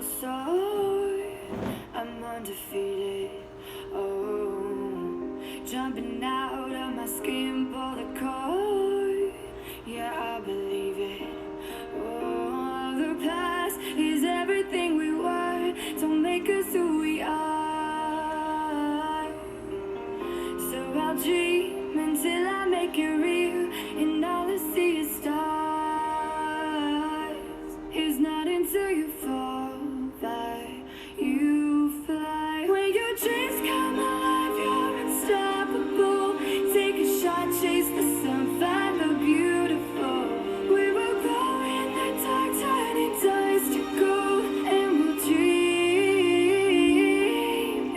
soar. I'm undefeated. Oh, jumping out of my skin, pull the cord. Yeah, I believe it. Oh, the past is everything we were. Don't make us who we are. So I'll dream until I make it real, and all I see is stars. It's not until you fall that you fly. When your dreams come alive, you're unstoppable. Take a shot, chase the sun, find the beautiful. We will grow in the dark, turning dust to gold, and we'll dream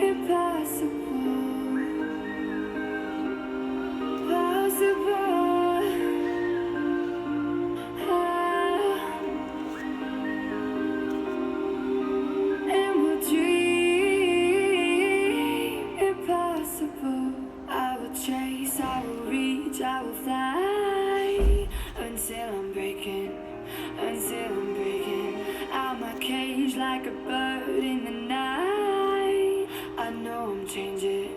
impossible. Possible. And we'll dream impossible. I will chase, I will reach, I will fly until I'm breaking out my cage like a bird in the night. I know I'm changing